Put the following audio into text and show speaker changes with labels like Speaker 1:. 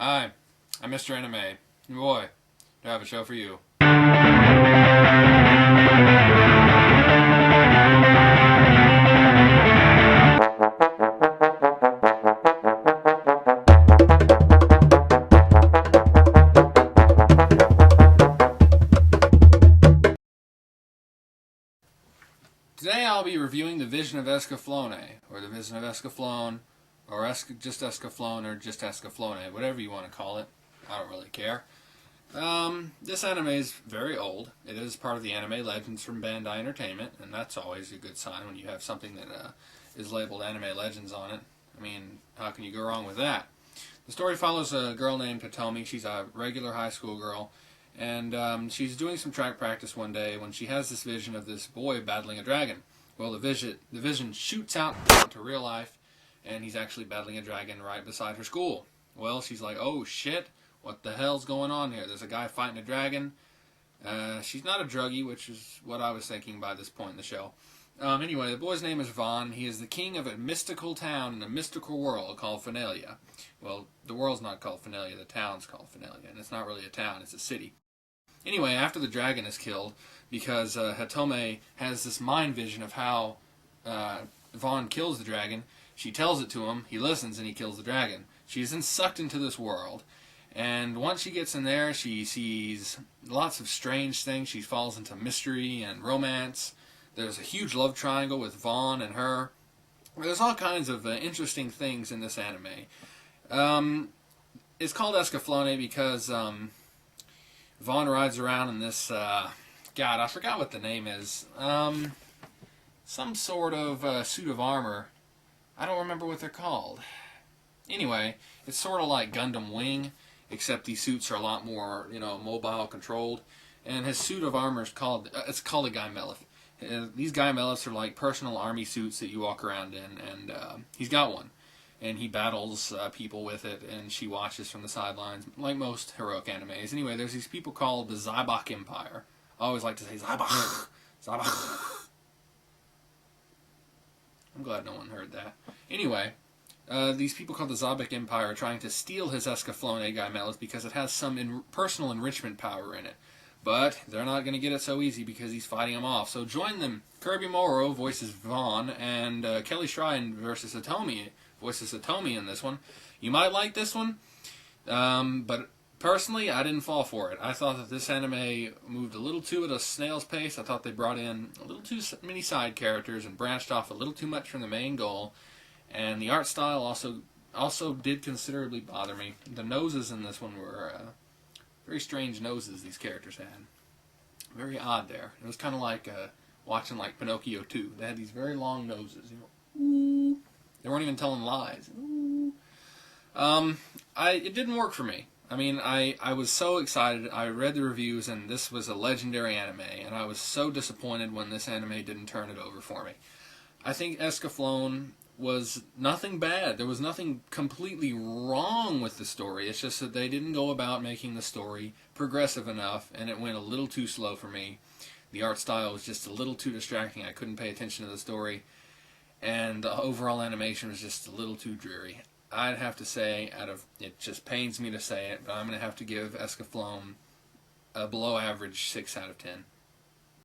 Speaker 1: Hi, I'm Mr. Anime. And boy, do I have a show for you. Today I'll be reviewing the Vision of Escaflowne, or the Vision of Escaflowne, or just Escaflowne, or just Escaflowne, whatever you want to call it. I don't really care. This anime is very old. It is part of the anime legends from Bandai Entertainment, and that's always a good sign when you have something that is labeled anime legends on it. I mean, how can you go wrong with that? The story follows a girl named Hitomi. She's a regular high school girl, and she's doing some track practice one day when she has this vision of this boy battling a dragon. Well, the vision shoots out to real life, and he's actually battling a dragon right beside her school. Well, she's like, oh shit, what the hell's going on here? There's a guy fighting a dragon. She's not a druggie, which is what I was thinking by this point in the show. Anyway, the boy's name is Vaughn. He is the king of a mystical town in a mystical world called Finalia. Well, the world's not called Finalia, the town's called Finalia, and it's not really a town, it's a city. Anyway, after the dragon is killed, because Hatome has this mind vision of how Vaughn kills the dragon, she tells it to him, he listens, and he kills the dragon. She's then sucked into this world, and once she gets in there, she sees lots of strange things. She falls into mystery and romance. There's a huge love triangle with Vaughn and her. There's all kinds of interesting things in this anime. It's called Escaflowne because Vaughn rides around in this, God, I forgot what the name is. Some sort of suit of armor. I don't remember what they're called. Anyway, it's sort of like Gundam Wing, except these suits are a lot more, mobile controlled. And his suit of armor is called, it's called a Guy Melith. These Guy Meliths are like personal army suits that you walk around in, and he's got one. And he battles people with it, and she watches from the sidelines, like most heroic animes. Anyway, there's these people called the Zybok Empire. I always like to say Zybok. Zybok. I'm glad no one heard that. Anyway, these people called the Zybok Empire are trying to steal his Escaflowne Guy Melith because it has some personal enrichment power in it. But they're not going to get it so easy because he's fighting them off. So join them. Kirby Morrow voices Vaughn, and Kelly Shrine versus Hitomi voices Hitomi in this one. You might like this one, but personally, I didn't fall for it. I thought that this anime moved a little too at a snail's pace. I thought they brought in a little too many side characters and branched off a little too much from the main goal. And the art style also did considerably bother me. The noses in this one were very strange noses these characters had. Very odd there. It was kind of like watching like Pinocchio 2. They had these very long noses. Ooh. They weren't even telling lies. Ooh. It didn't work for me. I mean, I was so excited. I read the reviews, and this was a legendary anime, and I was so disappointed when this anime didn't turn it over for me. I think Escaflowne was nothing bad. There was nothing completely wrong with the story. It's just that they didn't go about making the story progressive enough, and it went a little too slow for me. The art style was just a little too distracting. I couldn't pay attention to the story, and the overall animation was just a little too dreary. I'd have to say, it just pains me to say it, but I'm going to have to give Escaflowne a below average 6 out of 10.